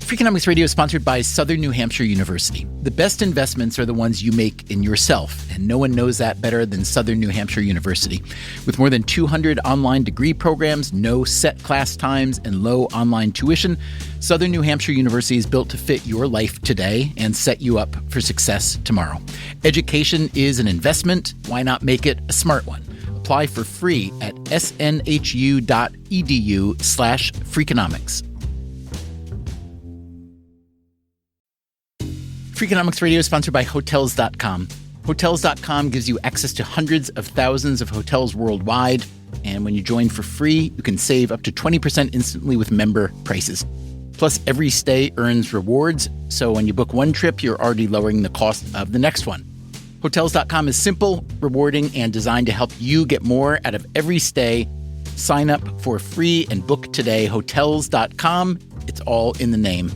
Freakonomics Radio is sponsored by Southern New Hampshire University. The best investments are the ones you make in yourself, and no one knows that better than Southern New Hampshire University. With more than 200 online degree programs, no set class times, and low online tuition, Southern New Hampshire University is built to fit your life today and set you up for success tomorrow. Education is an investment. Why not make it a smart one? Apply for free at snhu.edu/Freakonomics. Freakonomics Radio is sponsored by Hotels.com. Hotels.com gives you access to hundreds of thousands of hotels worldwide. And when you join for free, you can save up to 20% instantly with member prices. Plus, every stay earns rewards. So when you book one trip, you're already lowering the cost of the next one. Hotels.com is simple, rewarding, and designed to help you get more out of every stay. Sign up for free and book today. Hotels.com. It's all in the name.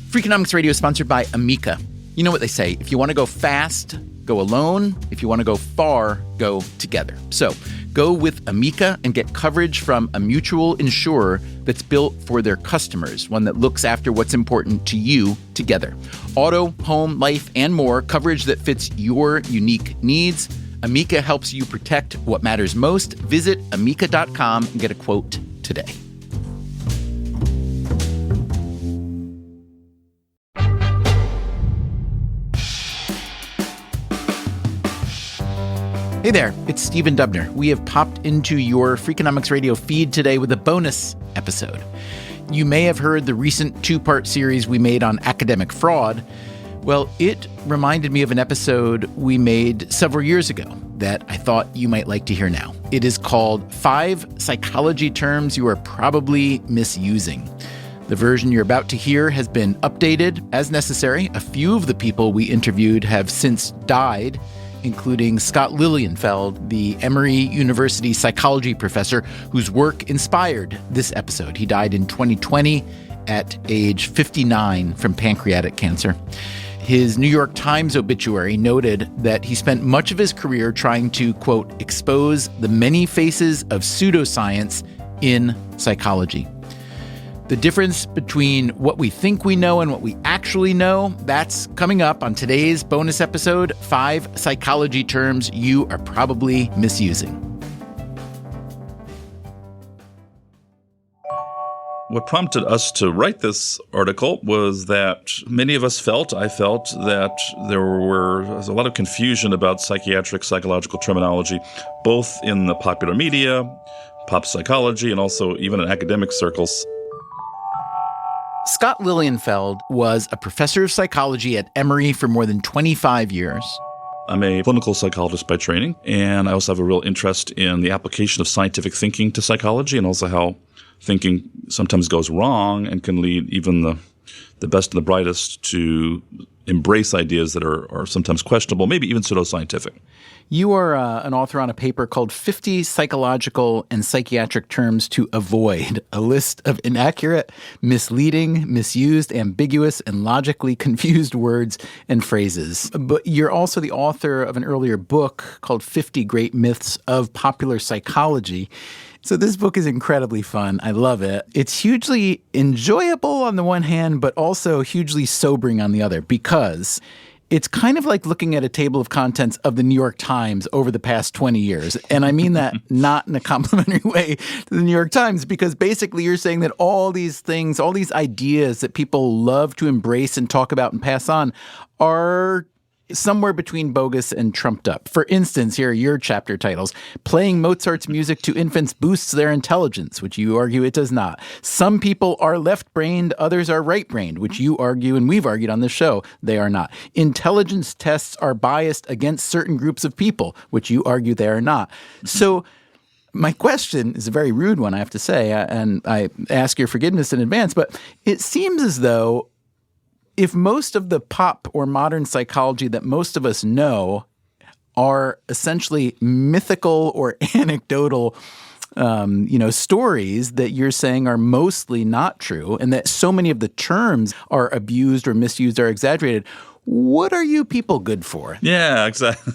Freakonomics Radio is sponsored by Amica. You know what they say, if you want to go fast, go alone. If you want to go far, go together. So go with Amica and get coverage from a mutual insurer that's built for their customers, one that looks after what's important to you together. Auto, home, life, and more, coverage that fits your unique needs. Amica helps you protect what matters most. Visit amica.com and get a quote today. Hey there, it's Stephen Dubner. We have popped into your Freakonomics Radio feed today with a bonus episode. You may have heard the recent two-part series we made on academic fraud. Well, it reminded me of an episode we made several years ago that I thought you might like to hear now. It is called 5 Psychology Terms You Are Probably Misusing. The version you're about to hear has been updated as necessary. A few of the people we interviewed have since died, including Scott Lilienfeld, the Emory University psychology professor whose work inspired this episode. He died in 2020 at age 59 from pancreatic cancer. His New York Times obituary noted that he spent much of his career trying to, quote, expose the many faces of pseudoscience in psychology. The difference between what we think we know and what we actually know, that's coming up on today's bonus episode, 5 Psychology Terms You Are Probably Misusing. What prompted us to write this article was that many of us I felt that there was a lot of confusion about psychiatric, psychological terminology, both in the popular media, pop psychology, and also even in academic circles. Scott Lilienfeld was a professor of psychology at Emory for more than 25 years. I'm a clinical psychologist by training, and I also have a real interest in the application of scientific thinking to psychology and also how thinking sometimes goes wrong and can lead even the best and the brightest to embrace ideas that are sometimes questionable, maybe even pseudoscientific. You are an author on a paper called 50 Psychological and Psychiatric Terms to Avoid, a list of inaccurate, misleading, misused, ambiguous, and logically confused words and phrases. But you're also the author of an earlier book called 50 Great Myths of Popular Psychology. So this book is incredibly fun. I love it. It's hugely enjoyable on the one hand, but also hugely sobering on the other, because it's kind of like looking at a table of contents of the New York Times over the past 20 years. And I mean that not in a complimentary way to the New York Times, because basically you're saying that all these things, all these ideas that people love to embrace and talk about and pass on are somewhere between bogus and trumped up. For instance, here are your chapter titles. Playing Mozart's music to infants boosts their intelligence, which you argue it does not. Some people are left-brained, others are right-brained, which you argue, and we've argued on this show, they are not. Intelligence tests are biased against certain groups of people, which you argue they are not. So my question is a very rude one, I have to say, and I ask your forgiveness in advance, but it seems as though if most of the pop or modern psychology that most of us know are essentially mythical or anecdotal, stories that you're saying are mostly not true, and that so many of the terms are abused or misused or exaggerated, What are you people good for? Yeah, exactly.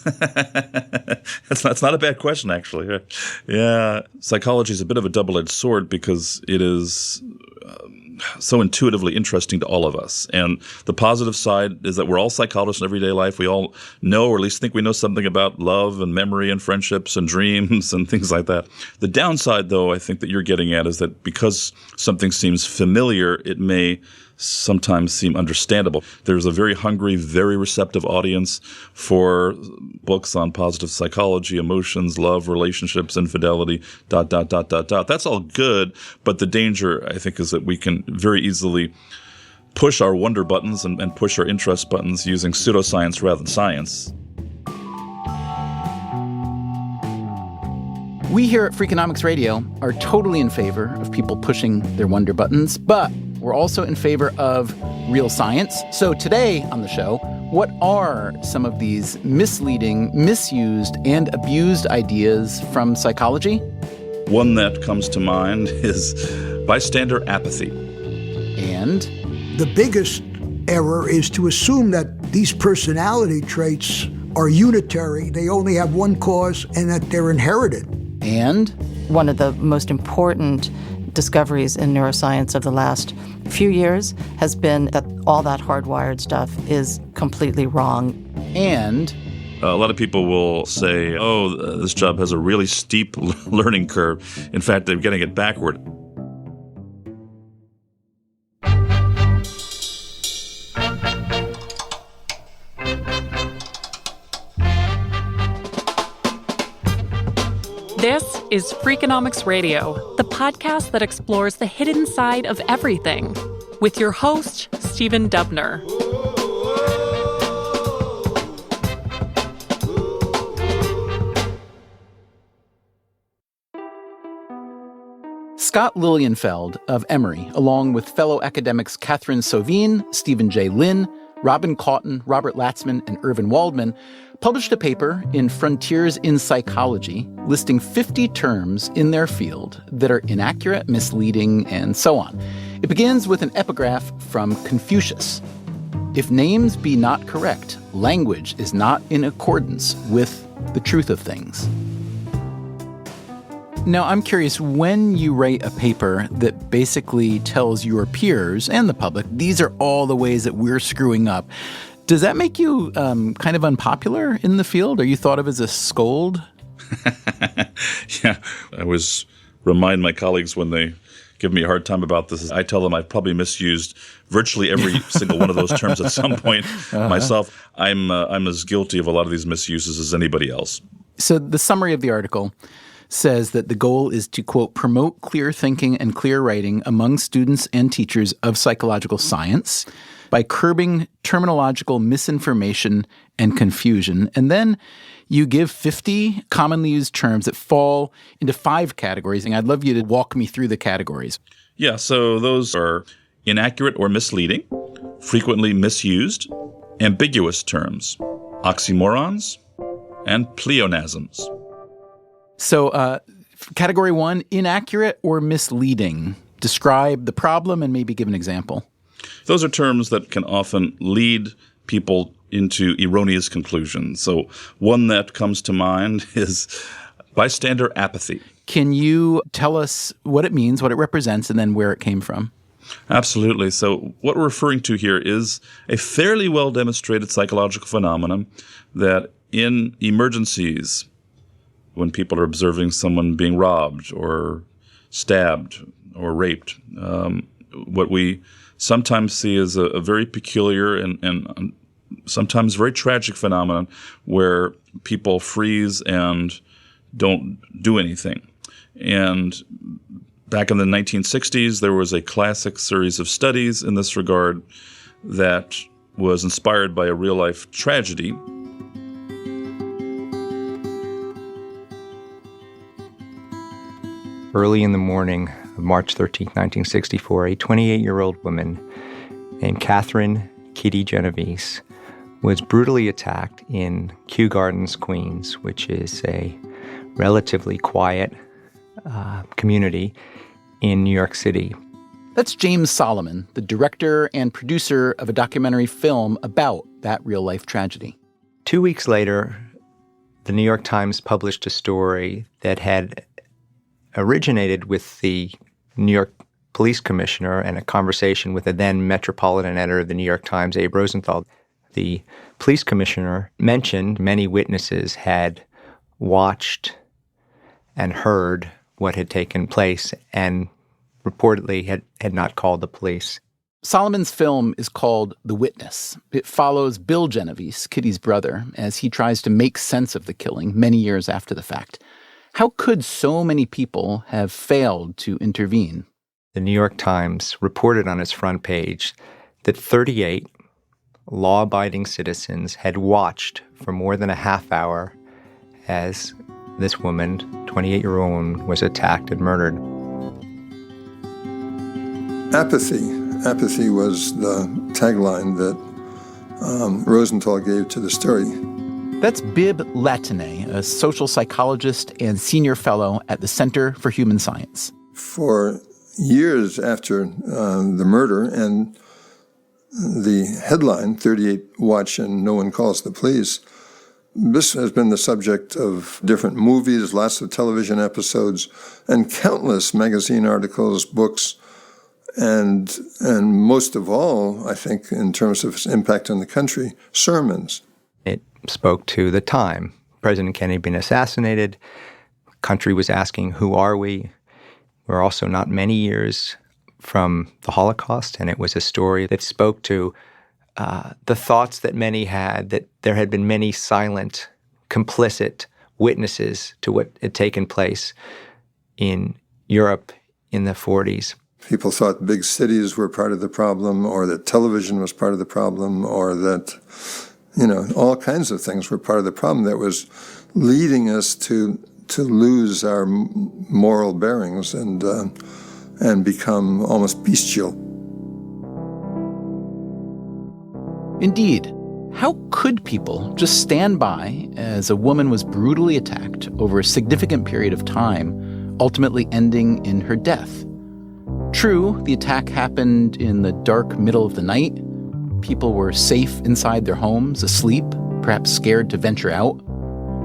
That's not a bad question, actually. Yeah, psychology is a bit of a double-edged sword because it is so intuitively interesting to all of us. And the positive side is that we're all psychologists in everyday life. We all know, or at least think we know something about love and memory and friendships and dreams and things like that. The downside, though, I think that you're getting at is that because something seems familiar, it may sometimes seem understandable. There's a very hungry, very receptive audience for books on positive psychology, emotions, love, relationships, infidelity, ... That's all good, but the danger, I think, is that we can very easily push our wonder buttons and push our interest buttons using pseudoscience rather than science. We here at Freakonomics Radio are totally in favor of people pushing their wonder buttons, but we're also in favor of real science. So today on the show, what are some of these misleading, misused, and abused ideas from psychology? One that comes to mind is bystander apathy. And the biggest error is to assume that these personality traits are unitary, they only have one cause, and that they're inherited. And one of the most important discoveries in neuroscience of the last few years has been that all that hardwired stuff is completely wrong. And a lot of people will say, this job has a really steep learning curve. In fact, they're getting it backward. This is Freakonomics Radio, the podcast that explores the hidden side of everything, with your host, Stephen Dubner. Scott Lilienfeld of Emory, along with fellow academics Catherine Sovine, Stephen J. Lynn, Robin Cawton, Robert Latzman, and Irvin Waldman, published a paper in Frontiers in Psychology listing 50 terms in their field that are inaccurate, misleading, and so on. It begins with an epigraph from Confucius. If names be not correct, language is not in accordance with the truth of things. Now, I'm curious, when you write a paper that basically tells your peers and the public, these are all the ways that we're screwing up, does that make you kind of unpopular in the field? Are you thought of as a scold? Yeah, I always remind my colleagues when they give me a hard time about this, I tell them I've probably misused virtually every single one of those terms at some point myself. I'm as guilty of a lot of these misuses as anybody else. So the summary of the article says that the goal is to, quote, promote clear thinking and clear writing among students and teachers of psychological science by curbing terminological misinformation and confusion. And then you give 50 commonly used terms that fall into 5 categories. And I'd love you to walk me through the categories. Yeah, so those are inaccurate or misleading, frequently misused, ambiguous terms, oxymorons, and pleonasms. So category 1, inaccurate or misleading. Describe the problem and maybe give an example. Those are terms that can often lead people into erroneous conclusions. So one that comes to mind is bystander apathy. Can you tell us what it means, what it represents, and then where it came from? Absolutely. So what we're referring to here is a fairly well-demonstrated psychological phenomenon that in emergencies, when people are observing someone being robbed or stabbed or raped, what we sometimes see is a very peculiar and sometimes very tragic phenomenon where people freeze and don't do anything. And back in the 1960s, there was a classic series of studies in this regard that was inspired by a real-life tragedy. Early in the morning of March 13, 1964, a 28-year-old woman named Catherine Kitty Genovese was brutally attacked in Kew Gardens, Queens, which is a relatively quiet community in New York City. That's James Solomon, the director and producer of a documentary film about that real-life tragedy. 2 weeks later, the New York Times published a story that had originated with the New York police commissioner and a conversation with the then metropolitan editor of the New York Times, Abe Rosenthal. The police commissioner mentioned many witnesses had watched and heard what had taken place and reportedly had not called the police. Solomon's film is called The Witness. It follows Bill Genovese, Kitty's brother, as he tries to make sense of the killing many years after the fact. How could so many people have failed to intervene? The New York Times reported on its front page that 38 law-abiding citizens had watched for more than a half hour as this woman, 28-year-old woman, was attacked and murdered. Apathy. Apathy was the tagline that Rosenthal gave to the story. That's Bib Latané, a social psychologist and senior fellow at the Center for Human Science. For years after the murder and the headline, 38 watch and no one calls the police, this has been the subject of different movies, lots of television episodes, and countless magazine articles, books, and most of all, I think, in terms of its impact on the country, sermons. It spoke to the time. President Kennedy had been assassinated. The country was asking, who are we? We're also not many years from the Holocaust, and it was a story that spoke to the thoughts that many had, that there had been many silent, complicit witnesses to what had taken place in Europe in the 40s. People thought big cities were part of the problem, or that television was part of the problem, or that, all kinds of things were part of the problem that was leading us to lose our moral bearings and become almost bestial. Indeed, how could people just stand by as a woman was brutally attacked over a significant period of time, ultimately ending in her death? True, the attack happened in the dark middle of the night. People were safe inside their homes, asleep, perhaps scared to venture out.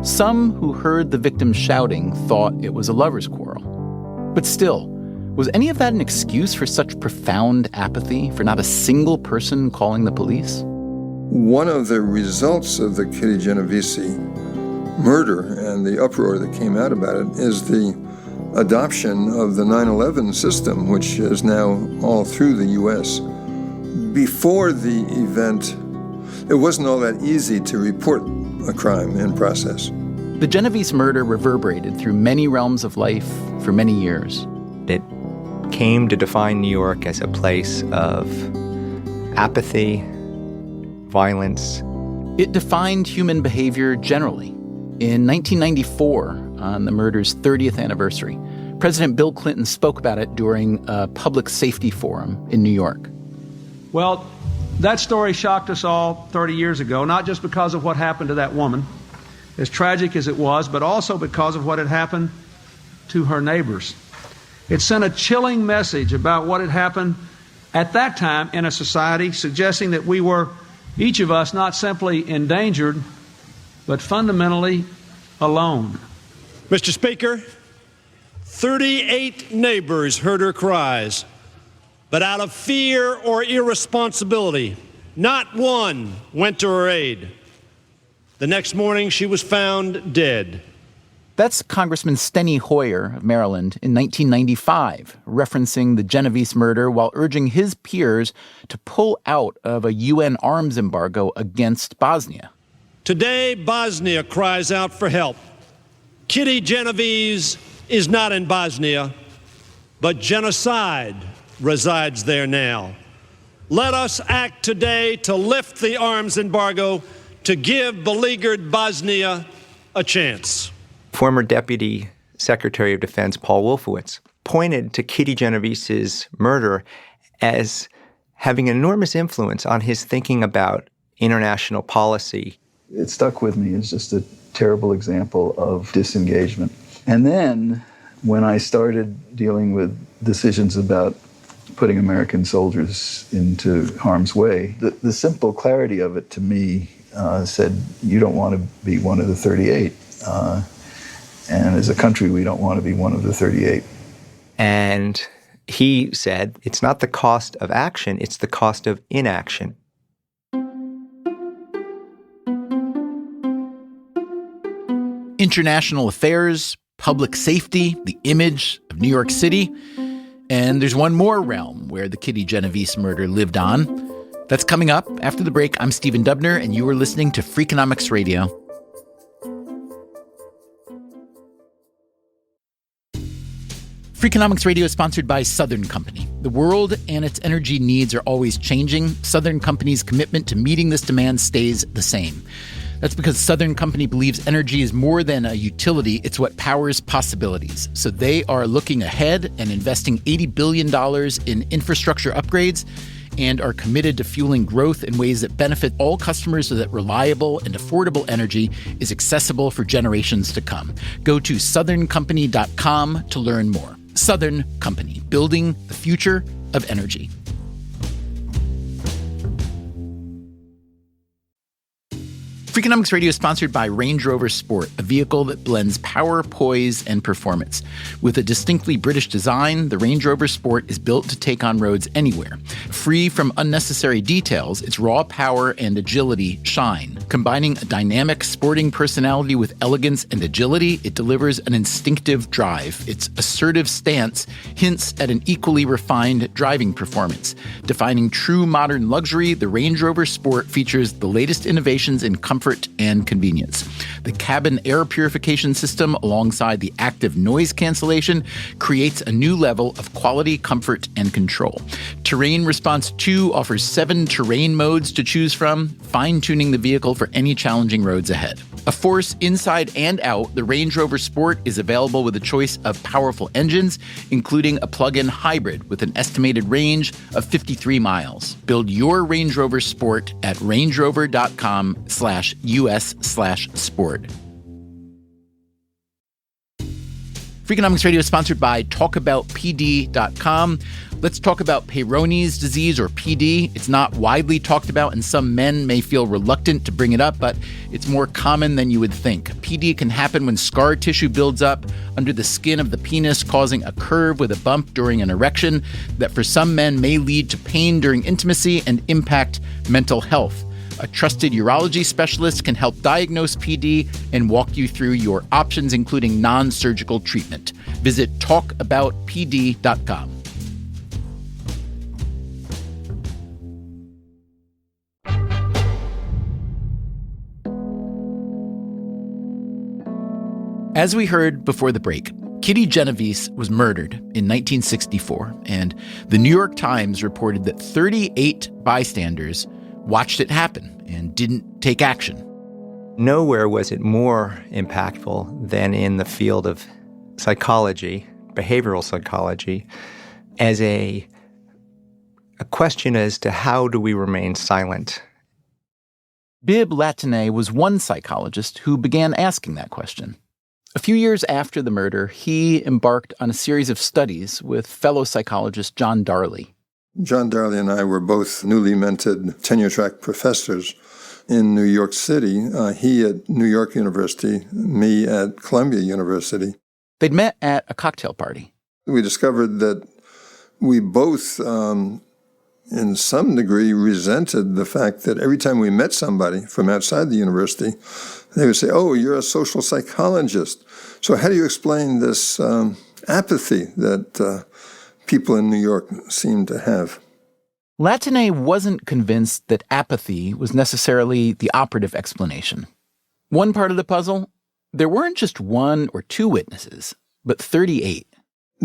Some who heard the victim shouting thought it was a lover's quarrel. But still, was any of that an excuse for such profound apathy, for not a single person calling the police? One of the results of the Kitty Genovese murder and the uproar that came out about it is the adoption of the 9/11 system, which is now all through the U.S. Before the event, it wasn't all that easy to report a crime in process. The Genovese murder reverberated through many realms of life for many years. It came to define New York as a place of apathy, violence. It defined human behavior generally. In 1994, on the murder's 30th anniversary, President Bill Clinton spoke about it during a public safety forum in New York. Well, that story shocked us all 30 years ago, not just because of what happened to that woman, as tragic as it was, but also because of what had happened to her neighbors. It sent a chilling message about what had happened at that time in a society, suggesting that we were, each of us, not simply endangered, but fundamentally alone. Mr. Speaker, 38 neighbors heard her cries, but out of fear or irresponsibility, not one went to her aid. The next morning, she was found dead. That's Congressman Steny Hoyer of Maryland in 1995, referencing the Genovese murder while urging his peers to pull out of a UN arms embargo against Bosnia. Today, Bosnia cries out for help. Kitty Genovese is not in Bosnia, but genocide resides there now. Let us act today to lift the arms embargo to give beleaguered Bosnia a chance. Former Deputy Secretary of Defense Paul Wolfowitz pointed to Kitty Genovese's murder as having an enormous influence on his thinking about international policy. It stuck with me as just a terrible example of disengagement. And then when I started dealing with decisions about putting American soldiers into harm's way. The simple clarity of it to me said, you don't want to be one of the 38. And as a country, we don't want to be one of the 38. And he said, it's not the cost of action, it's the cost of inaction. International affairs, public safety, the image of New York City. And there's one more realm where the Kitty Genovese murder lived on. That's coming up after the break. I'm Stephen Dubner, and you are listening to Freakonomics Radio. Freakonomics Radio is sponsored by Southern Company. The world and its energy needs are always changing. Southern Company's commitment to meeting this demand stays the same. That's because Southern Company believes energy is more than a utility, it's what powers possibilities. So they are looking ahead and investing $80 billion in infrastructure upgrades and are committed to fueling growth in ways that benefit all customers so that reliable and affordable energy is accessible for generations to come. Go to southerncompany.com to learn more. Southern Company, building the future of energy. Freakonomics Radio is sponsored by Range Rover Sport, a vehicle that blends power, poise, and performance. With a distinctly British design, the Range Rover Sport is built to take on roads anywhere. Free from unnecessary details, its raw power and agility shine. Combining a dynamic sporting personality with elegance and agility, it delivers an instinctive drive. Its assertive stance hints at an equally refined driving performance. Defining true modern luxury, the Range Rover Sport features the latest innovations in comfort and convenience. The cabin air purification system, alongside the active noise cancellation, creates a new level of quality, comfort, and control. Terrain Response 2 offers 7 terrain modes to choose from, fine-tuning the vehicle for any challenging roads ahead. A force inside and out, the Range Rover Sport is available with a choice of powerful engines, including a plug-in hybrid with an estimated range of 53 miles. Build your Range Rover Sport at rangerover.com/US/sport. Freakonomics Radio is sponsored by TalkAboutPD.com. Let's talk about Peyronie's disease, or PD. It's not widely talked about, and some men may feel reluctant to bring it up, but it's more common than you would think. PD can happen when scar tissue builds up under the skin of the penis, causing a curve with a bump during an erection that for some men may lead to pain during intimacy and impact mental health. A trusted urology specialist can help diagnose PD and walk you through your options, including non-surgical treatment. Visit talkaboutpd.com. As we heard before the break, Kitty Genovese was murdered in 1964, and the New York Times reported that 38 bystanders watched it happen and didn't take action. Nowhere was it more impactful than in the field of psychology, behavioral psychology, as a question as to how do we remain silent. Bibb Latané was one psychologist who began asking that question. A few years after the murder, he embarked on a series of studies with fellow psychologist John Darley. John Darley and I were both newly minted tenure-track professors in New York City. He at New York University, me at Columbia University. They'd met at a cocktail party. We discovered that we both, in some degree, resented the fact that every time we met somebody from outside the university, they would say, "Oh, you're a social psychologist. So how do you explain this apathy that people in New York seem to have?" Latané wasn't convinced that apathy was necessarily the operative explanation. One part of the puzzle, there weren't just one or two witnesses, but 38.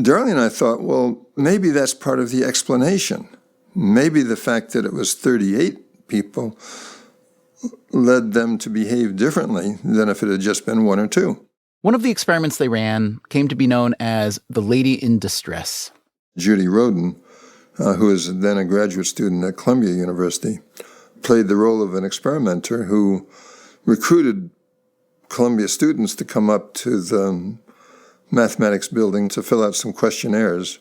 Darley and I thought, well, maybe that's part of the explanation. Maybe the fact that it was 38 people led them to behave differently than if it had just been one or two. One of the experiments they ran came to be known as the Lady in Distress. Judy Roden, who was then a graduate student at Columbia University, played the role of an experimenter who recruited Columbia students to come up to the mathematics building to fill out some questionnaires.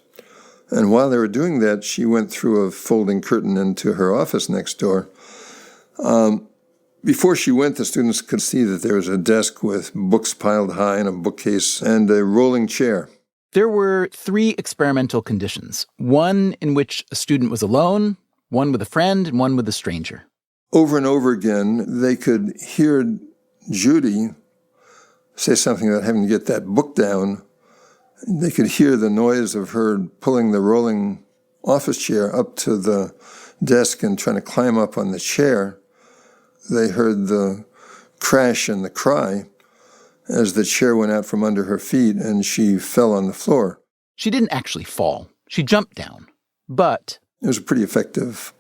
And while they were doing that, she went through a folding curtain into her office next door. Before she went, the students could see that there was a desk with books piled high and a bookcase and a rolling chair. There were 3 experimental conditions, one in which a student was alone, one with a friend, and one with a stranger. Over and over again, they could hear Judy say something about having to get that book down. They could hear the noise of her pulling the rolling office chair up to the desk and trying to climb up on the chair. They heard the crash and the cry as the chair went out from under her feet and she fell on the floor. She didn't actually fall. She jumped down. But it was a pretty effective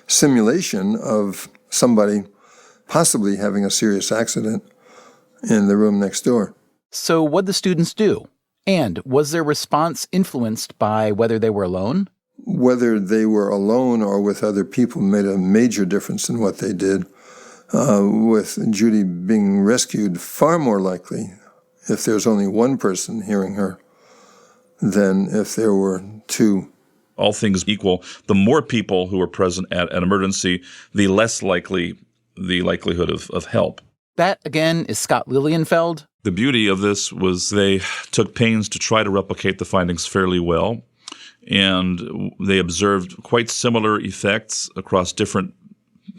simulation of somebody possibly having a serious accident in the room next door. So what'd the students do? And was their response influenced by whether they were alone? Whether they were alone or with other people made a major difference in what they did. With Judy being rescued, far more likely if there's only one person hearing her than if there were 2. All things equal, the more people who were present at an emergency, the less likely the likelihood of help. That, again, is Scott Lilienfeld. The beauty of this was they took pains to try to replicate the findings fairly well, and they observed quite similar effects across different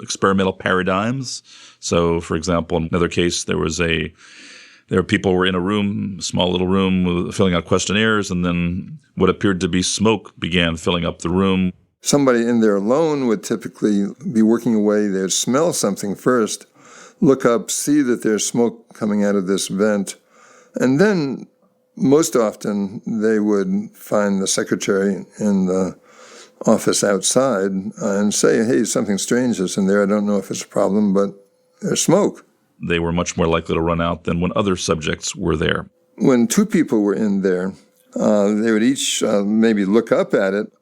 experimental paradigms. So, for example, in another case, there were people were in a room, a small little room, filling out questionnaires, and then what appeared to be smoke began filling up the room. Somebody in there alone would typically be working away. They'd smell something first, look up, see that there's smoke coming out of this vent, and then most often they would find the secretary in the office outside and say, hey, something strange is in there. I don't know if it's a problem, but there's smoke. They were much more likely to run out than when other subjects were there. When 2 people were in there, they would each maybe look up at it,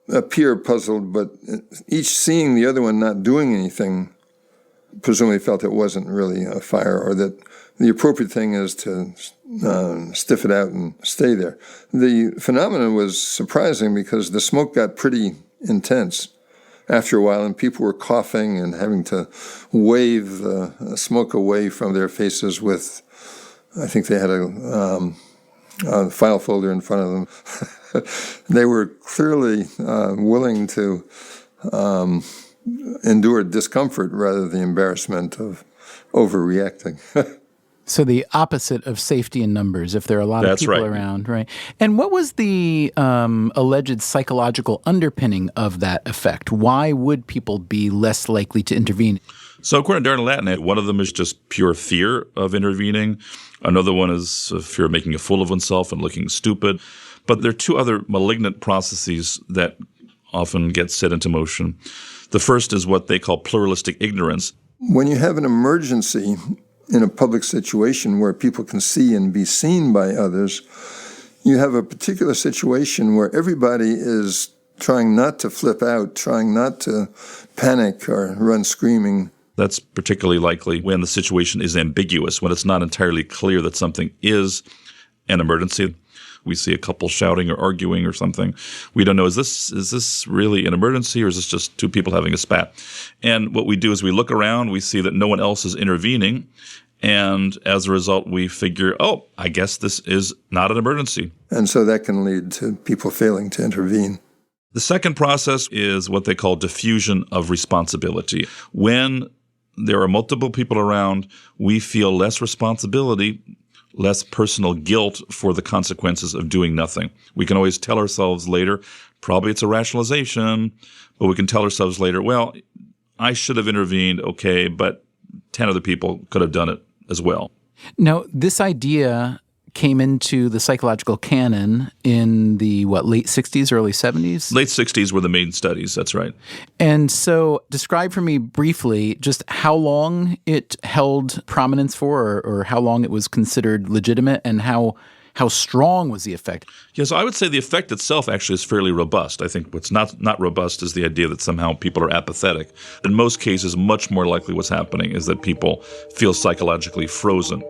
appear puzzled, but each seeing the other one not doing anything, presumably felt it wasn't really a fire, or that the appropriate thing is to stiff it out and stay there. The phenomenon was surprising because the smoke got pretty intense after a while, and people were coughing and having to wave the smoke away from their faces with, I think they had a file folder in front of them. They were clearly willing to endure discomfort rather than the embarrassment of overreacting. So the opposite of safety in numbers, if there are a lot of people around, right? And what was the alleged psychological underpinning of that effect? Why would people be less likely to intervene? So according to Darren Latnet, one of them is just pure fear of intervening. Another one is fear of making a fool of oneself and looking stupid. But there are 2 other malignant processes that often get set into motion. The first is what they call pluralistic ignorance. When you have an emergency in a public situation where people can see and be seen by others, you have a particular situation where everybody is trying not to flip out, trying not to panic or run screaming. That's particularly likely when the situation is ambiguous, when it's not entirely clear that something is an emergency. We see a couple shouting or arguing or something. We don't know, is this really an emergency, or is this just 2 people having a spat? And what we do is we look around, we see that no one else is intervening, and as a result, we figure, oh, I guess this is not an emergency. And so that can lead to people failing to intervene. The second process is what they call diffusion of responsibility. When there are multiple people around, we feel less responsibility, less personal guilt for the consequences of doing nothing. We can always tell ourselves later, probably it's a rationalization, but we can tell ourselves later, well, I should have intervened, okay, but 10 other people could have done it as well. Now, this idea came into the psychological canon in the, late 60s, early 70s? Late 60s were the main studies, that's right. And so describe for me briefly just how long it held prominence for, or how long it was considered legitimate, and how strong was the effect? Yes, I would say the effect itself actually is fairly robust. I think what's not robust is the idea that somehow people are apathetic. In most cases, much more likely what's happening is that people feel psychologically frozen.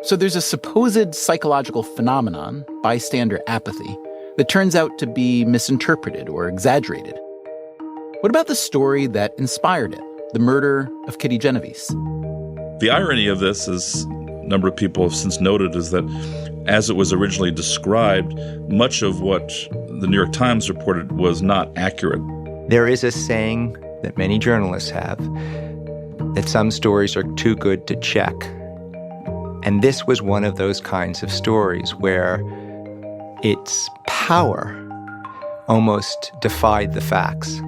So there's a supposed psychological phenomenon, bystander apathy, that turns out to be misinterpreted or exaggerated. What about the story that inspired it, the murder of Kitty Genovese? The irony of this, as a number of people have since noted, is that as it was originally described, much of what the New York Times reported was not accurate. There is a saying that many journalists have that some stories are too good to check. And this was one of those kinds of stories where its power almost defied the facts.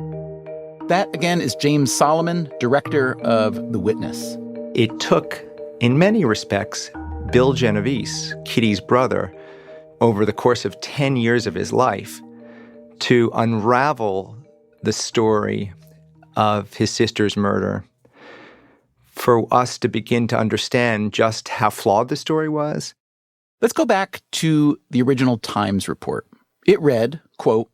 That, again, is James Solomon, director of The Witness. It took, in many respects, Bill Genovese, Kitty's brother, over the course of 10 years of his life to unravel the story of his sister's murder, for us to begin to understand just how flawed the story was. Let's go back to the original Times report. It read, quote,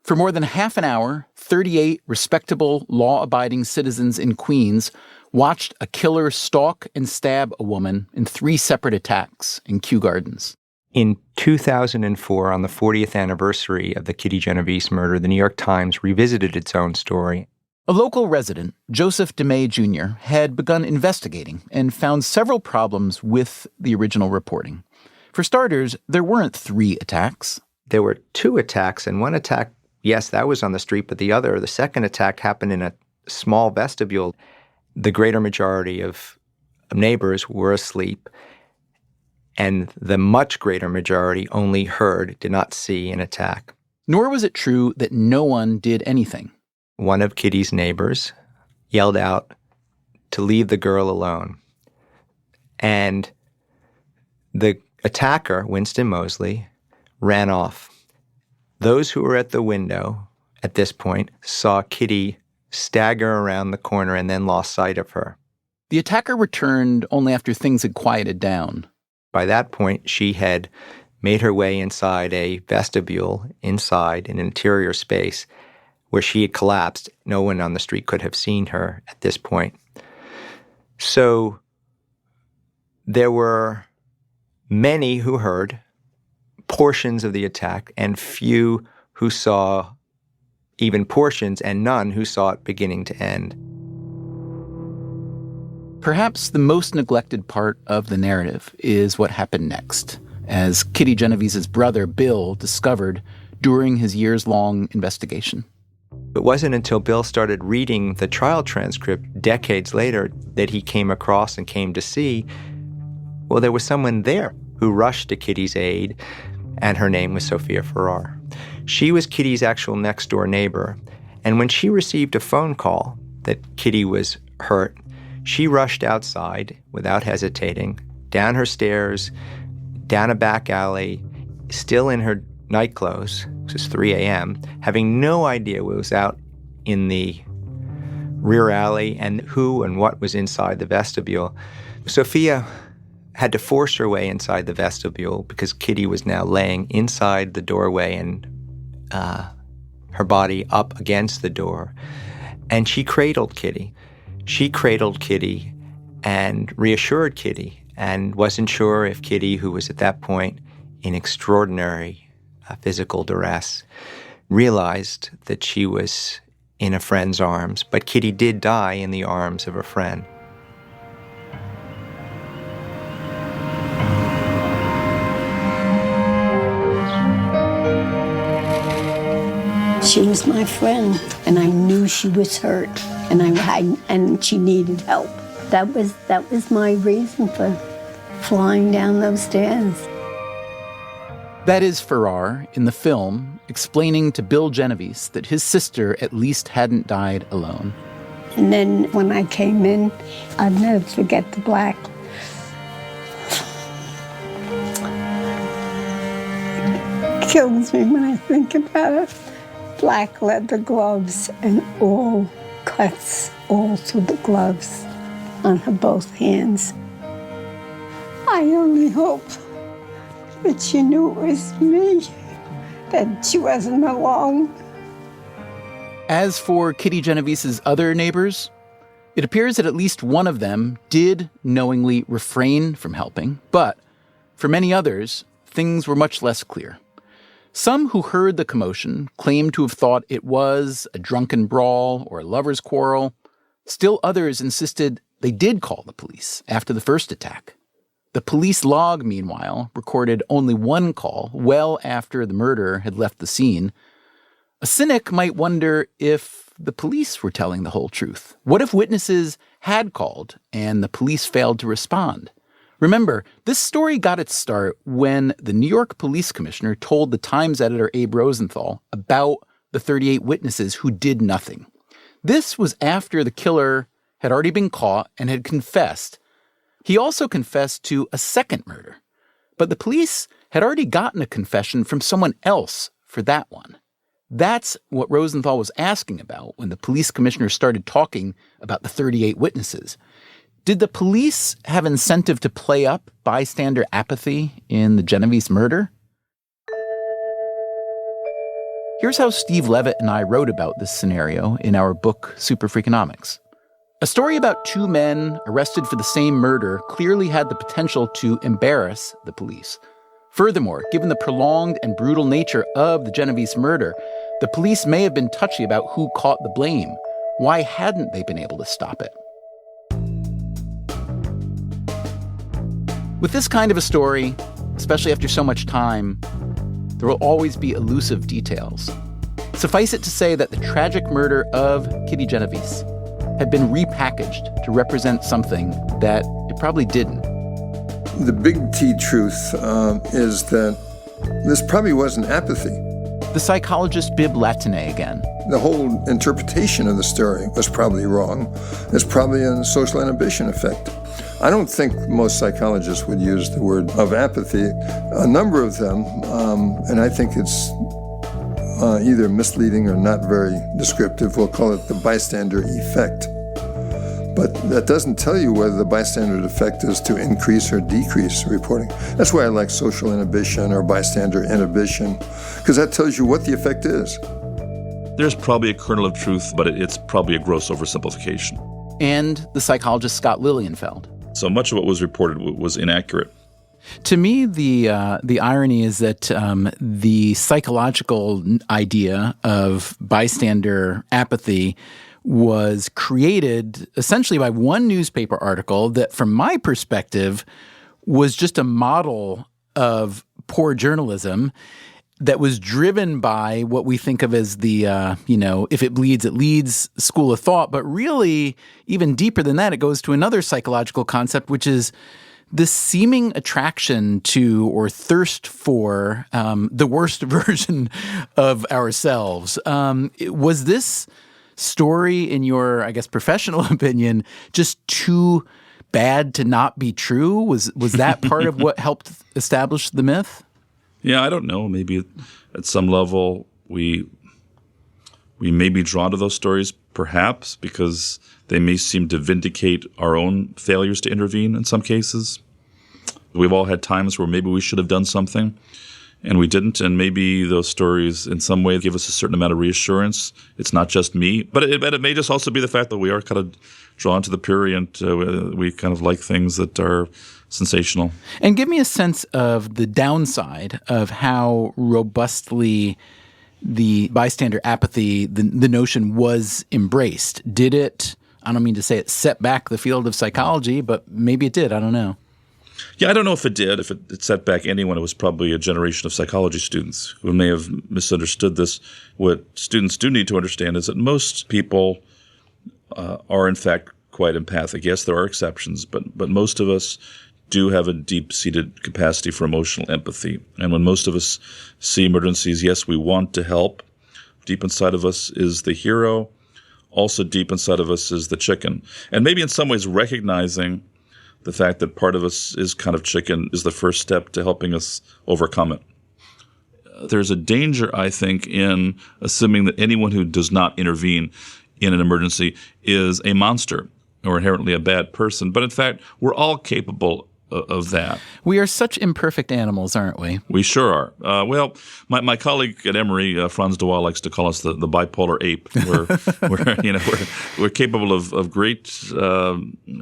"For more than half an hour, 38 respectable, law-abiding citizens in Queens watched a killer stalk and stab a woman in 3 separate attacks in Kew Gardens." In 2004, on the 40th anniversary of the Kitty Genovese murder, the New York Times revisited its own story. A local resident, Joseph DeMay Jr., had begun investigating and found several problems with the original reporting. For starters, there weren't 3 attacks. There were 2 attacks, and one attack, yes, that was on the street, but the second attack happened in a small vestibule. The greater majority of neighbors were asleep, and the much greater majority only heard, did not see an attack. Nor was it true that no one did anything. One of Kitty's neighbors yelled out to leave the girl alone. And the attacker, Winston Moseley, ran off. Those who were at the window at this point saw Kitty stagger around the corner and then lost sight of her. The attacker returned only after things had quieted down. By that point, she had made her way inside a vestibule, inside an interior space, where she had collapsed. No one on the street could have seen her at this point. So there were many who heard portions of the attack and few who saw even portions and none who saw it beginning to end. Perhaps the most neglected part of the narrative is what happened next, as Kitty Genovese's brother, Bill, discovered during his years-long investigation. It wasn't until Bill started reading the trial transcript decades later that he came across and came to see, well, there was someone there who rushed to Kitty's aid, and her name was Sophia Farrar. She was Kitty's actual next-door neighbor, and when she received a phone call that Kitty was hurt, she rushed outside without hesitating, down her stairs, down a back alley, still in her nightclothes. It was 3 a.m., having no idea what was out in the rear alley and who and what was inside the vestibule. Sophia had to force her way inside the vestibule because Kitty was now laying inside the doorway and her body up against the door. And she cradled Kitty. She cradled Kitty and reassured Kitty and wasn't sure if Kitty, who was at that point in extraordinary physical duress, realized that she was in a friend's arms. But Kitty did die in the arms of a friend. She was my friend, and I knew she was hurt, and she needed help. That was my reason for flying down those stairs. That is Farrar in the film explaining to Bill Genovese that his sister at least hadn't died alone. And then when I came in, I'll never forget the black. It kills me when I think about it. Black leather gloves and all cuts all through the gloves on her both hands. I only hope that she knew it was me, that she wasn't alone. As for Kitty Genovese's other neighbors, It appears that at least one of them did knowingly refrain from helping, but for many others, things were much less clear. Some who heard the commotion claimed to have thought it was a drunken brawl or a lover's quarrel. Still others insisted they did call the police after the first attack. The police log, meanwhile, recorded only one call well after the murderer had left the scene. A cynic might wonder if the police were telling the whole truth. What if witnesses had called and the police failed to respond? Remember, this story got its start when the New York police commissioner told the Times editor Abe Rosenthal about the 38 witnesses who did nothing. This was after the killer had already been caught and had confessed. He also confessed to a second murder, but the police had already gotten a confession from someone else for that one. That's what Rosenthal was asking about when the police commissioner started talking about the 38 witnesses. Did the police have incentive to play up bystander apathy in the Genovese murder? Here's how Steve Levitt and I wrote about this scenario in our book, Super Freakonomics. A story about two men arrested for the same murder clearly had the potential to embarrass the police. Furthermore, given the prolonged and brutal nature of the Genovese murder, the police may have been touchy about who caught the blame. Why hadn't they been able to stop it? With this kind of a story, especially after so much time, there will always be elusive details. Suffice it to say that the tragic murder of Kitty Genovese had been repackaged to represent something that it probably didn't. The big T truth is that this probably wasn't apathy. The psychologist Bib Latané again. The whole interpretation of the story was probably wrong. It's probably a social inhibition effect. I don't think most psychologists would use the word of apathy. A number of them, and I think it's either misleading or not very descriptive, we'll call it the bystander effect. But that doesn't tell you whether the bystander effect is to increase or decrease reporting. That's why I like social inhibition or bystander inhibition, because that tells you what the effect is. There's probably a kernel of truth, but it's probably a gross oversimplification. And the psychologist Scott Lilienfeld. So much of what was reported was inaccurate. To me, the irony is that the psychological idea of bystander apathy was created essentially by one newspaper article that, from my perspective, was just a model of poor journalism that was driven by what we think of as the, if it bleeds, it leads school of thought. But really, even deeper than that, it goes to another psychological concept, which is this seeming attraction to or thirst for the worst version of ourselves. Was this story, in your, I guess, professional opinion, just too bad to not be true? Was that part of what helped establish the myth? Yeah, I don't know. Maybe at some level we may be drawn to those stories, perhaps, because they may seem to vindicate our own failures to intervene in some cases. We've all had times where maybe we should have done something and we didn't, and maybe those stories in some way give us a certain amount of reassurance. It's not just me, but it may just also be the fact that we are kind of drawn to the prurient. We kind of like things that are sensational. And give me a sense of the downside of how robustly the bystander apathy, the notion was embraced. Did it, I don't mean to say it set back the field of psychology, but maybe it did. I don't know. Yeah, I don't know if it did. If it set back anyone, it was probably a generation of psychology students who may have misunderstood this. What students do need to understand is that most people are, in fact, quite empathic. Yes, there are exceptions, but most of us do have a deep-seated capacity for emotional empathy. And when most of us see emergencies, yes, we want to help. Deep inside of us is the hero. Also deep inside of us is the chicken. And maybe in some ways recognizing the fact that part of us is kind of chicken is the first step to helping us overcome it. There's a danger, I think, in assuming that anyone who does not intervene in an emergency is a monster or inherently a bad person. But in fact, we're all capable of that. We are such imperfect animals, aren't we? We sure are. Well, my colleague at Emory, Franz de Waal, likes to call us the bipolar ape. We're capable of great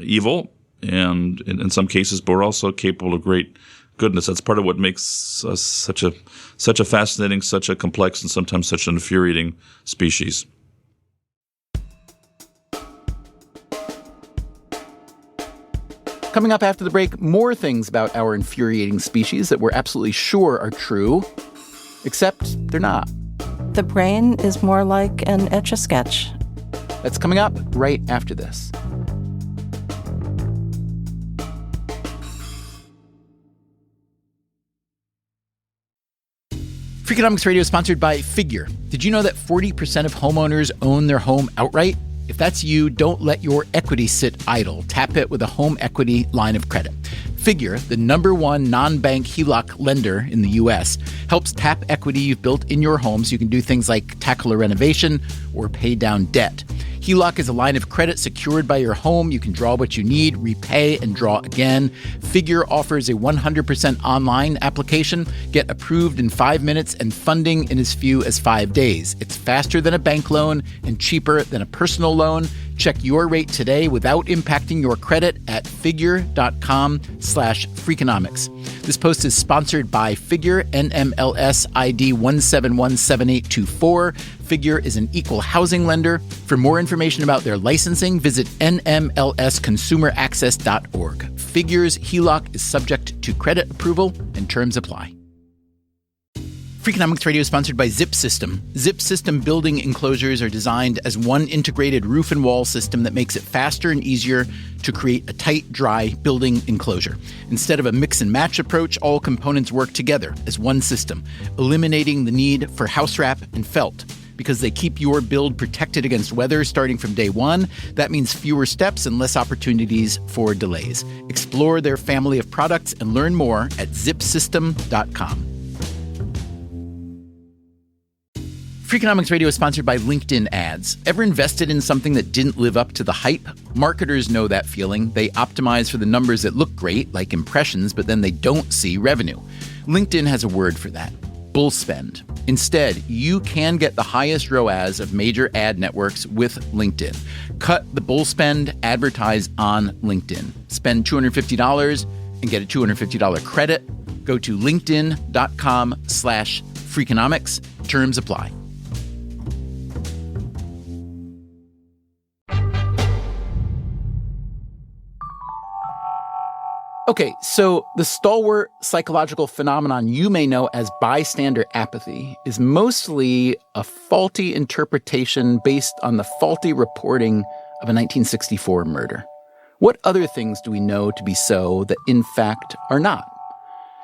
evil, and in some cases, but we're also capable of great goodness. That's part of what makes us such a fascinating, such a complex, and sometimes such an infuriating species. Coming up after the break, more things about our infuriating species that we're absolutely sure are true, except they're not. The brain is more like an Etch-a-Sketch. That's coming up right after this. Freakonomics Radio is sponsored by Figure. Did you know that 40% of homeowners own their home outright? If that's you, don't let your equity sit idle. Tap it with a home equity line of credit. Figure, the #1 non-bank HELOC lender in the U.S., helps tap equity you've built in your home so you can do things like tackle a renovation or pay down debt. HELOC is a line of credit secured by your home. You can draw what you need, repay, and draw again. Figure offers a 100% online application. Get approved in 5 minutes and funding in as few as 5 days. It's faster than a bank loan and cheaper than a personal loan. Check your rate today without impacting your credit at figure.com/Freakonomics. This post is sponsored by Figure, NMLS ID 1717824. Figure is an equal housing lender. For more information about their licensing, visit nmlsconsumeraccess.org. Figure's HELOC is subject to credit approval and terms apply. Freakonomics Radio is sponsored by Zip System. Zip System building enclosures are designed as one integrated roof and wall system that makes it faster and easier to create a tight, dry building enclosure. Instead of a mix and match approach, all components work together as one system, eliminating the need for house wrap and felt. Because they keep your build protected against weather starting from day one, that means fewer steps and less opportunities for delays. Explore their family of products and learn more at zipsystem.com. Freakonomics Radio is sponsored by LinkedIn Ads. Ever invested in something that didn't live up to the hype? Marketers know that feeling. They optimize for the numbers that look great, like impressions, but then they don't see revenue. LinkedIn has a word for that: bull spend. Instead, you can get the highest ROAS of major ad networks with LinkedIn. Cut the bull spend, advertise on LinkedIn. Spend $250 and get a $250 credit. Go to linkedin.com/Freakonomics. Terms apply. Okay, so the stalwart psychological phenomenon you may know as bystander apathy is mostly a faulty interpretation based on the faulty reporting of a 1964 murder. What other things do we know to be so that in fact are not?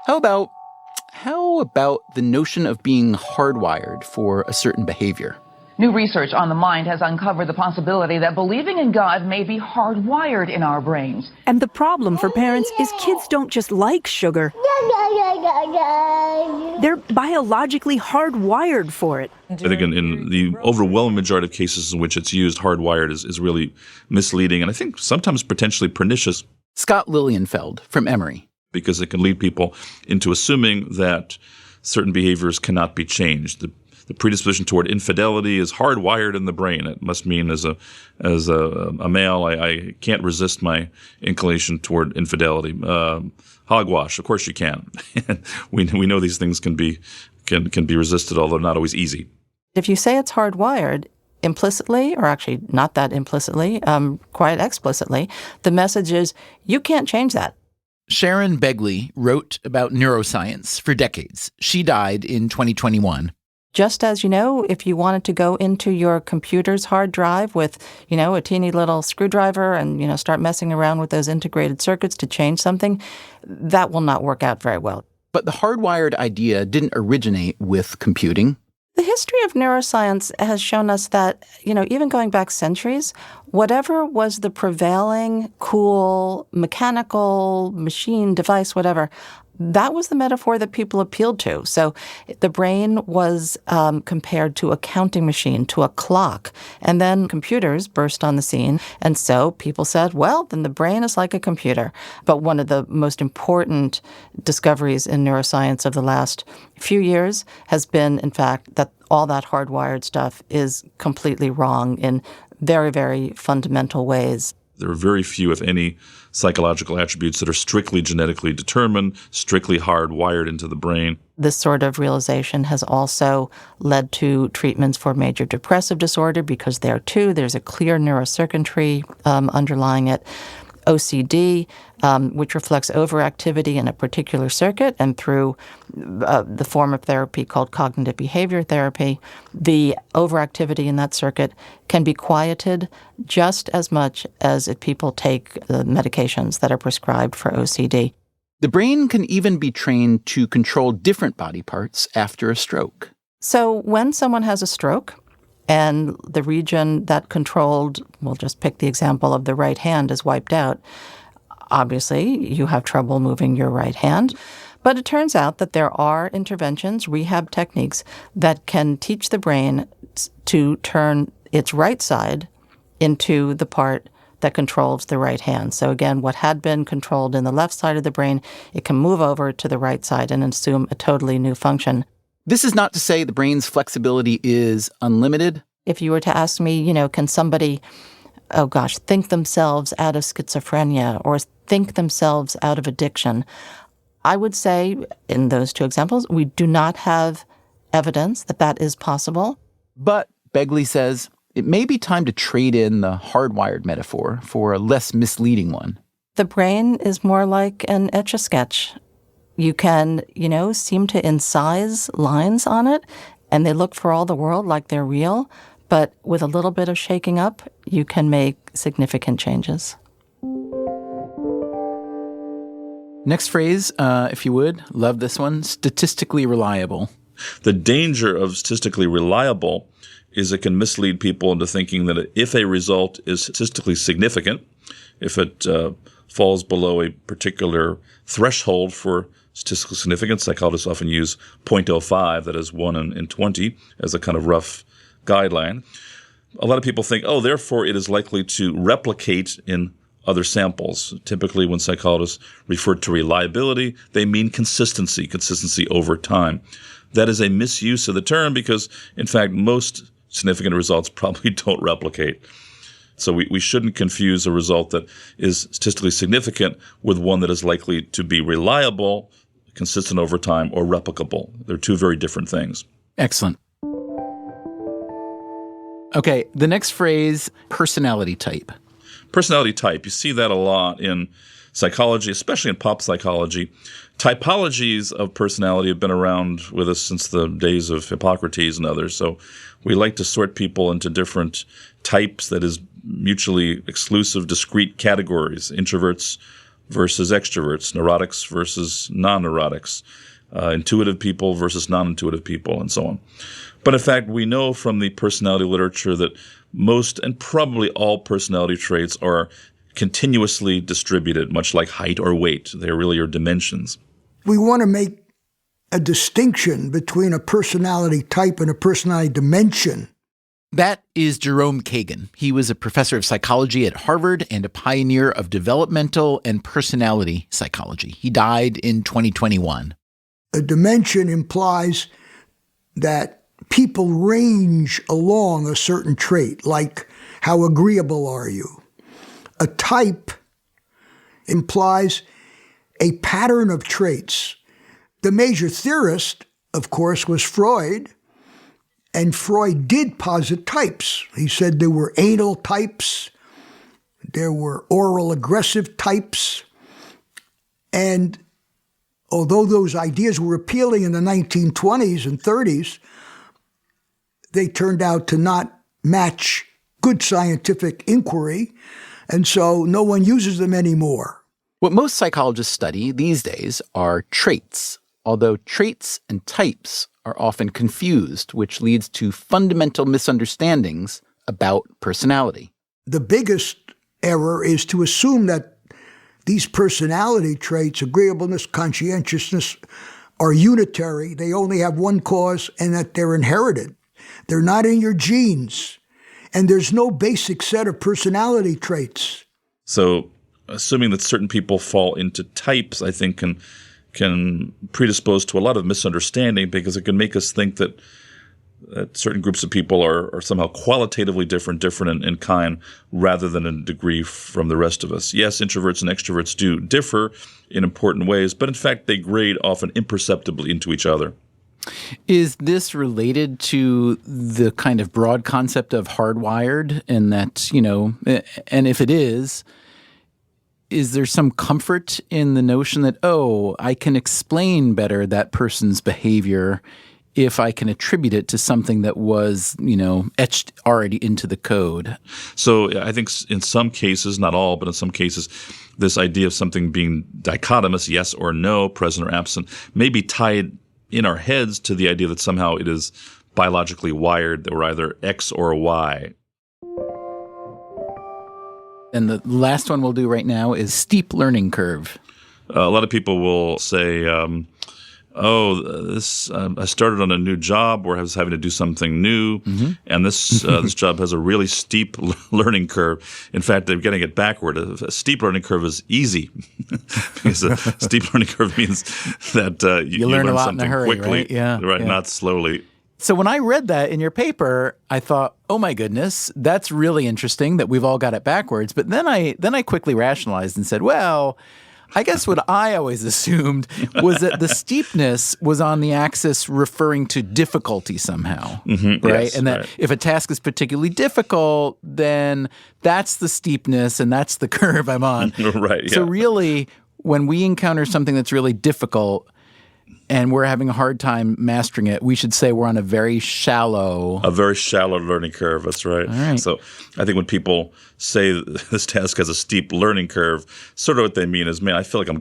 How about the notion of being hardwired for a certain behavior? New research on the mind has uncovered the possibility that believing in God may be hardwired in our brains. And the problem for parents is kids don't just like sugar. They're biologically hardwired for it. I think in the overwhelming majority of cases in which it's used, hardwired is really misleading and I think sometimes potentially pernicious. Scott Lilienfeld from Emory. Because it can lead people into assuming that certain behaviors cannot be changed. The predisposition toward infidelity is hardwired in the brain. It must mean as a male, I can't resist my inclination toward infidelity. Hogwash, of course you can. we know these things can be resisted, although not always easy. If you say it's hardwired, implicitly, or actually not that implicitly, quite explicitly, the message is you can't change that. Sharon Begley wrote about neuroscience for decades. She died in 2021. Just as, if you wanted to go into your computer's hard drive with, a teeny little screwdriver and, start messing around with those integrated circuits to change something, that will not work out very well. But the hardwired idea didn't originate with computing. The history of neuroscience has shown us that, even going back centuries, whatever was the prevailing, cool, mechanical, machine, device, whatever, that was the metaphor that people appealed to. So the brain was compared to a counting machine, to a clock. And then computers burst on the scene. And so people said, well, then the brain is like a computer. But one of the most important discoveries in neuroscience of the last few years has been, in fact, that all that hardwired stuff is completely wrong in very, very fundamental ways. There are very few, if any, psychological attributes that are strictly genetically determined, strictly hardwired into the brain. This sort of realization has also led to treatments for major depressive disorder because there, too, there's a clear neurocircuitry underlying it. OCD, which reflects overactivity in a particular circuit, and through the form of therapy called cognitive behavior therapy, the overactivity in that circuit can be quieted just as much as if people take the medications that are prescribed for OCD. The brain can even be trained to control different body parts after a stroke. So when someone has a stroke, and the region that controlled, we'll just pick the example of the right hand, is wiped out, obviously you have trouble moving your right hand. But it turns out that there are interventions, rehab techniques, that can teach the brain to turn its right side into the part that controls the right hand. So again, what had been controlled in the left side of the brain, it can move over to the right side and assume a totally new function. This is not to say the brain's flexibility is unlimited. If you were to ask me, can somebody, think themselves out of schizophrenia or think themselves out of addiction, I would say in those two examples, we do not have evidence that that is possible. But Begley says it may be time to trade in the hardwired metaphor for a less misleading one. The brain is more like an Etch-a-Sketch. You can, seem to incise lines on it, and they look for all the world like they're real. But with a little bit of shaking up, you can make significant changes. Next phrase, if you would, love this one, statistically reliable. The danger of statistically reliable is it can mislead people into thinking that if a result is statistically significant, if it falls below a particular threshold for statistical significance, psychologists often use 0.05, that is 1 in 20, as a kind of rough guideline. A lot of people think, therefore it is likely to replicate in other samples. Typically, when psychologists refer to reliability, they mean consistency over time. That is a misuse of the term because, in fact, most significant results probably don't replicate. So we shouldn't confuse a result that is statistically significant with one that is likely to be reliable, consistent over time, or replicable. They're two very different things. Excellent. Okay, the next phrase, personality type. Personality type. You see that a lot in psychology, especially in pop psychology. Typologies of personality have been around with us since the days of Hippocrates and others. So we like to sort people into different types, that is, mutually exclusive, discrete categories, introverts versus extroverts, neurotics versus non-neurotics, intuitive people versus non-intuitive people, and so on. But in fact, we know from the personality literature that most and probably all personality traits are continuously distributed, much like height or weight. They really are dimensions. We want to make a distinction between a personality type and a personality dimension. That is Jerome Kagan. He was a professor of psychology at Harvard and a pioneer of developmental and personality psychology. He died in 2021. A dimension implies that people range along a certain trait, like how agreeable are you? A type implies a pattern of traits. The major theorist, of course, was Freud, and Freud did posit types. He said there were anal types, there were oral aggressive types, and although those ideas were appealing in the 1920s and 30s, they turned out to not match good scientific inquiry, and so no one uses them anymore. What most psychologists study these days are traits, although traits and types are often confused, which leads to fundamental misunderstandings about personality. The biggest error is to assume that These personality traits, agreeableness, conscientiousness, are unitary. They only have one cause, and that they're inherited. They're not in your genes. And there's no basic set of personality traits. So assuming that certain people fall into types, I think can predispose to a lot of misunderstanding, because it can make us think that certain groups of people are somehow qualitatively different in kind rather than in degree from the rest of us. Yes, introverts and extroverts do differ in important ways, but in fact they grade often imperceptibly into each other. Is this related to the kind of broad concept of hardwired, and that, and if it is there some comfort in the notion that, I can explain better that person's behavior if I can attribute it to something that was, etched already into the code? So I think in some cases, not all, but in some cases, this idea of something being dichotomous, yes or no, present or absent, may be tied in our heads to the idea that somehow it is biologically wired that we're either X or Y. And the last one we'll do right now is steep learning curve. A lot of people will say, I started on a new job where I was having to do something new, and this job has a really steep learning curve. In fact, they're getting it backward. A steep learning curve is easy because a steep learning curve means that you learn a lot something in a hurry, quickly, right? Yeah, not slowly. So when I read that in your paper, I thought, oh my goodness, that's really interesting that we've all got it backwards. But then I quickly rationalized and said, well, I guess what I always assumed was that the steepness was on the axis referring to difficulty somehow, right? Yes, and that if a task is particularly difficult, then that's the steepness and that's the curve I'm on. Right. So really, when we encounter something that's really difficult and we're having a hard time mastering it, we should say we're on a very shallow learning curve. That's right. All right. So I think when people say this task has a steep learning curve, sort of what they mean is, man, I feel like I'm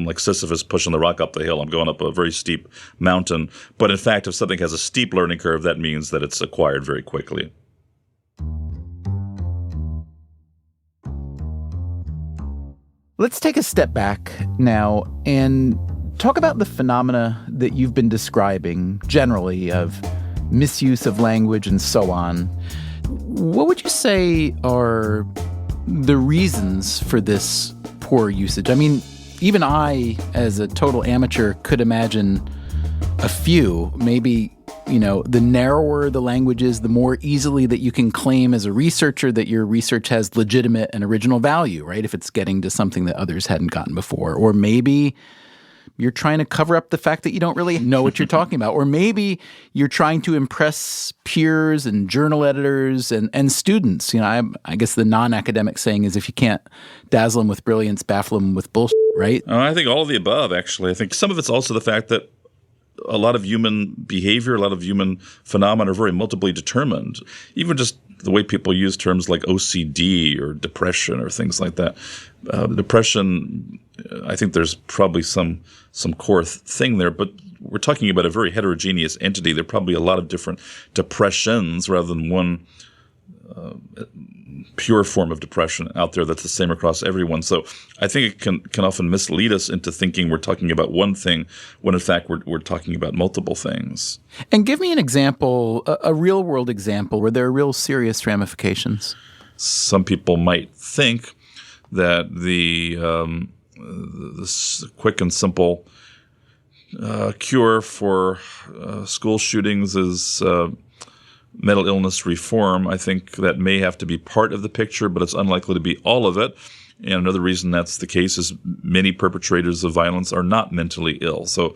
like Sisyphus pushing the rock up the hill. I'm going up a very steep mountain. But in fact, if something has a steep learning curve, that means that it's acquired very quickly. Let's take a step back now and talk about the phenomena that you've been describing generally of misuse of language and so on. What would you say are the reasons for this poor usage? I mean, even I, as a total amateur, could imagine a few. Maybe, the narrower the language is, the more easily that you can claim as a researcher that your research has legitimate and original value, right? If it's getting to something that others hadn't gotten before. Or maybe you're trying to cover up the fact that you don't really know what you're talking about. Or maybe you're trying to impress peers and journal editors and students. I guess the non-academic saying is if you can't dazzle them with brilliance, baffle them with bullshit, right? I think all of the above, actually. I think some of it's also the fact that a lot of human behavior, a lot of human phenomena are very multiply determined. Even just the way people use terms like OCD or depression or things like that. Depression, I think there's probably some core thing there, but we're talking about a very heterogeneous entity. There are probably a lot of different depressions rather than one pure form of depression out there that's the same across everyone. So I think it can often mislead us into thinking we're talking about one thing when in fact we're talking about multiple things. And give me an example, a real world example where there are real serious ramifications. Some people might think that this quick and simple cure for school shootings is mental illness reform. I think that may have to be part of the picture, but it's unlikely to be all of it. And another reason that's the case is many perpetrators of violence are not mentally ill. So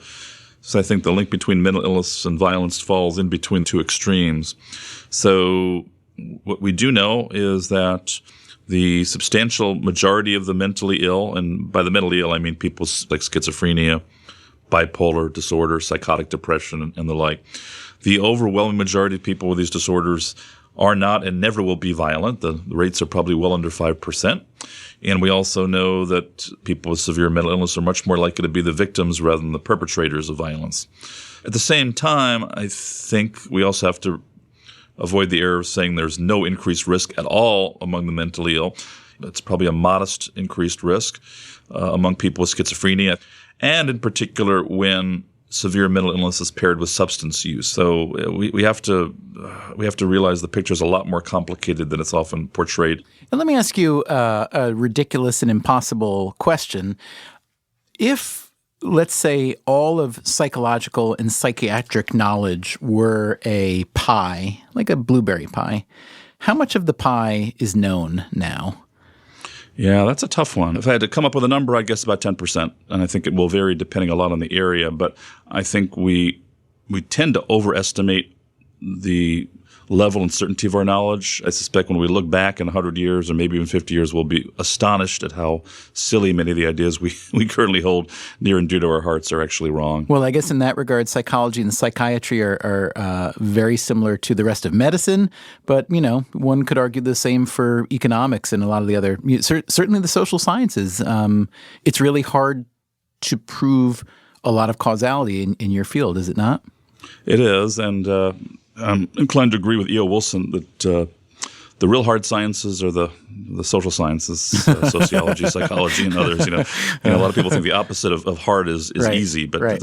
I think the link between mental illness and violence falls in between two extremes. So what we do know is that the substantial majority of the mentally ill, and by the mentally ill I mean people like schizophrenia, bipolar disorder, psychotic depression, and the like, the overwhelming majority of people with these disorders are not and never will be violent. The rates are probably well under 5%. And we also know that people with severe mental illness are much more likely to be the victims rather than the perpetrators of violence. At the same time, I think we also have to avoid the error of saying there's no increased risk at all among the mentally ill. it's probably a modest increased risk among people with schizophrenia, and in particular when severe mental illness is paired with substance use. So we have to realize the picture is a lot more complicated than it's often portrayed. And let me ask you a ridiculous and impossible question. If, let's say, all of psychological and psychiatric knowledge were a pie, like a blueberry pie, how much of the pie is known now? Yeah, that's a tough one. If I had to come up with a number, I guess about 10%. And I think it will vary depending a lot on the area. But I think we tend to overestimate the level and certainty of our knowledge. I suspect when we look back in 100 years or maybe even 50 years, we'll be astonished at how silly many of the ideas we currently hold near and dear to our hearts are actually wrong. Well, I guess in that regard, psychology and psychiatry are very similar to the rest of medicine. But, one could argue the same for economics and a lot of the other, certainly the social sciences. It's really hard to prove a lot of causality in your field, is it not? It is, and I'm inclined to agree with E.O. Wilson that the real hard sciences are the social sciences, sociology, psychology, and others. A lot of people think the opposite of hard is right, easy, but right.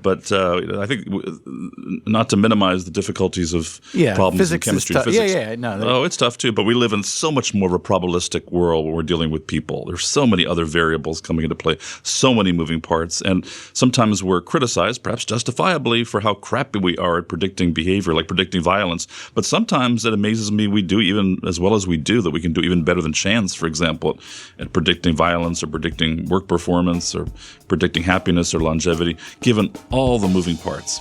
But I think not to minimize the difficulties of problems in chemistry and physics. It's tough too. But we live in so much more of a probabilistic world when we're dealing with people. There's so many other variables coming into play, so many moving parts, and sometimes we're criticized, perhaps justifiably, for how crappy we are at predicting behavior, like predicting violence. But sometimes it amazes me we do even as well as we do, that we can do even better than chance, for example, at predicting violence or predicting work performance or predicting happiness or longevity, given all the moving parts.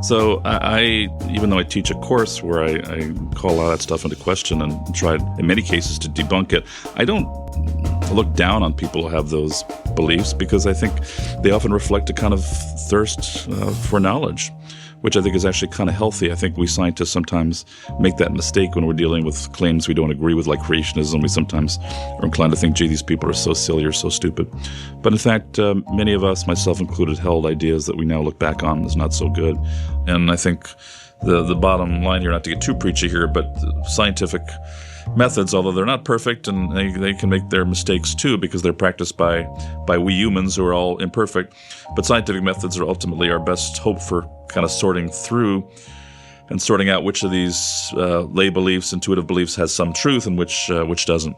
So I even though I teach a course where I call a lot of that stuff into question and try, in many cases, to debunk it, I don't look down on people who have those beliefs because I think they often reflect a kind of thirst for knowledge, which I think is actually kind of healthy. I think we scientists sometimes make that mistake when we're dealing with claims we don't agree with, like creationism. We sometimes are inclined to think, gee, these people are so silly or so stupid. But in fact, many of us, myself included, held ideas that we now look back on as not so good. And I think the bottom line here, not to get too preachy here, but scientific methods, although they're not perfect and they can make their mistakes too because they're practiced by we humans who are all imperfect, but scientific methods are ultimately our best hope for kind of sorting through and sorting out which of these lay beliefs, intuitive beliefs, has some truth and which doesn't.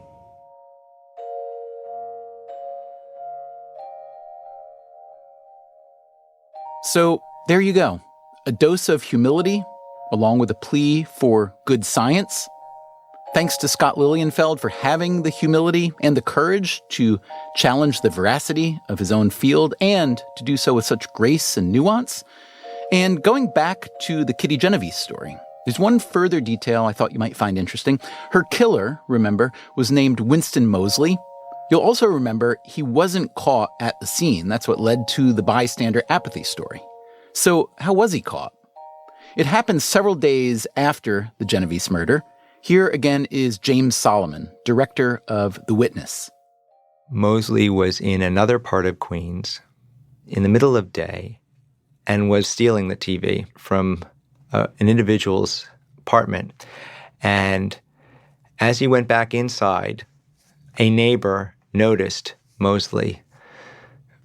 So there you go. A dose of humility along with a plea for good science. Thanks to Scott Lilienfeld for having the humility and the courage to challenge the veracity of his own field and to do so with such grace and nuance. And going back to the Kitty Genovese story, there's one further detail I thought you might find interesting. Her killer, remember, was named Winston Moseley. You'll also remember he wasn't caught at the scene. That's what led to the bystander apathy story. So how was he caught? It happened several days after the Genovese murder. Here again is James Solomon, director of The Witness. Moseley was in another part of Queens in the middle of day and was stealing the TV from an individual's apartment. And as he went back inside, a neighbor noticed Moseley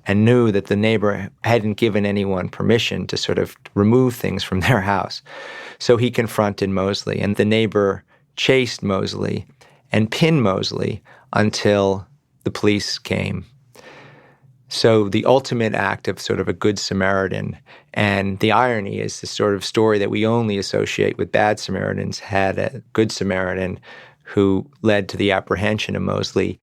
and knew that the neighbor hadn't given anyone permission to sort of remove things from their house. So he confronted Moseley, and the neighbor chased Moseley and pinned Moseley until the police came. So the ultimate act of sort of a good Samaritan, and the irony is the sort of story that we only associate with bad Samaritans, had a good Samaritan who led to the apprehension of Moseley.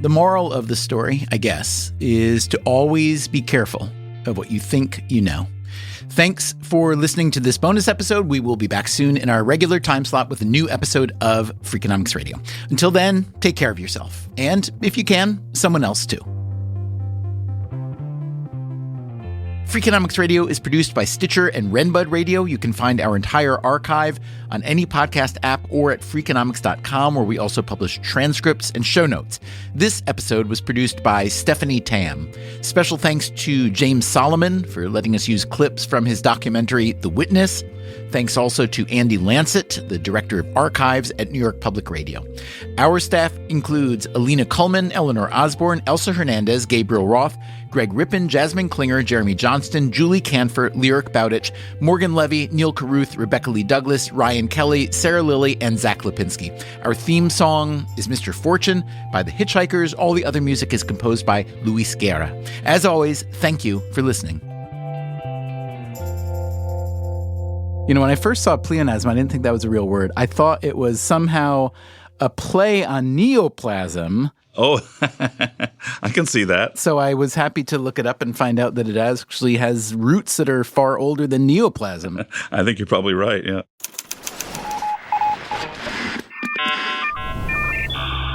The moral of the story, I guess, is to always be careful of what you think you know. Thanks for listening to this bonus episode. We will be back soon in our regular time slot with a new episode of Freakonomics Radio. Until then, take care of yourself. And if you can, someone else too. Freakonomics Radio is produced by Stitcher and Renbud Radio. You can find our entire archive on any podcast app or at Freakonomics.com, where we also publish transcripts and show notes. This episode was produced by Stephanie Tam. Special thanks to James Solomon for letting us use clips from his documentary, The Witness. Thanks also to Andy Lancet, the Director of Archives at New York Public Radio. Our staff includes Alina Kuhlman, Eleanor Osborne, Elsa Hernandez, Gabriel Roth, Greg Rippin, Jasmine Klinger, Jeremy Johnston, Julie Canfort, Lyric Bowditch, Morgan Levy, Neil Carruth, Rebecca Lee Douglas, Ryan Kelly, Sarah Lilly, and Zach Lipinski. Our theme song is Mr. Fortune by The Hitchhikers. All the other music is composed by Luis Guerra. As always, thank you for listening. You know, when I first saw pleonasm, I didn't think that was a real word. I thought it was somehow a play on neoplasm. Oh, I can see that. So I was happy to look it up and find out that it actually has roots that are far older than neoplasm. I think you're probably right, yeah.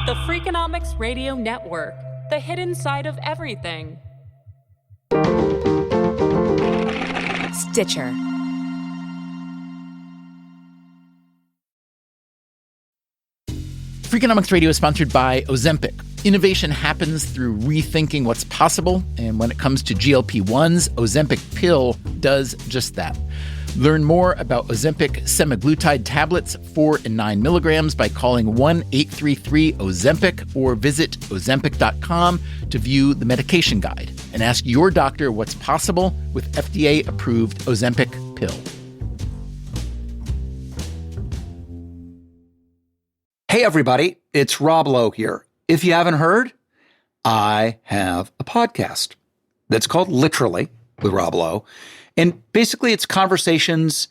The Freakonomics Radio Network, the hidden side of everything. Stitcher. Freakonomics Radio is sponsored by Ozempic. Innovation happens through rethinking what's possible, and when it comes to GLP-1s, Ozempic pill does just that. Learn more about Ozempic semaglutide tablets, 4 and 9 milligrams, by calling 1-833-OZEMPIC or visit Ozempic.com to view the medication guide and ask your doctor what's possible with FDA-approved Ozempic pill. Hey everybody, it's Rob Lowe here. If you haven't heard, I have a podcast that's called Literally with Rob Lowe. And basically it's conversations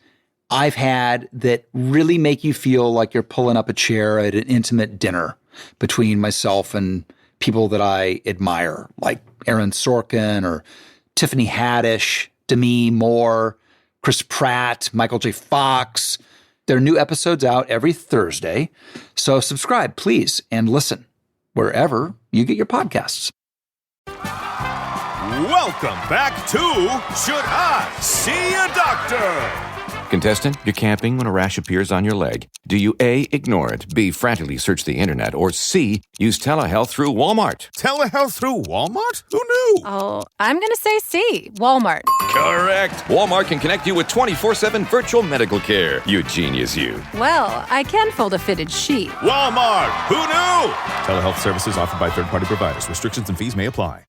I've had that really make you feel like you're pulling up a chair at an intimate dinner between myself and people that I admire, like Aaron Sorkin or Tiffany Haddish, Demi Moore, Chris Pratt, Michael J. Fox. There are new episodes out every Thursday, so subscribe, please, and listen wherever you get your podcasts. Welcome back to Should I See a Doctor? Contestant, you're camping when a rash appears on your leg. Do you A, ignore it, B, frantically search the internet, or C, use telehealth through Walmart? Telehealth through Walmart? Who knew? Oh, I'm going to say C, Walmart. Correct. Walmart can connect you with 24/7 virtual medical care. You genius, you. Well, I can fold a fitted sheet. Walmart. Who knew? Telehealth services offered by third-party providers. Restrictions and fees may apply.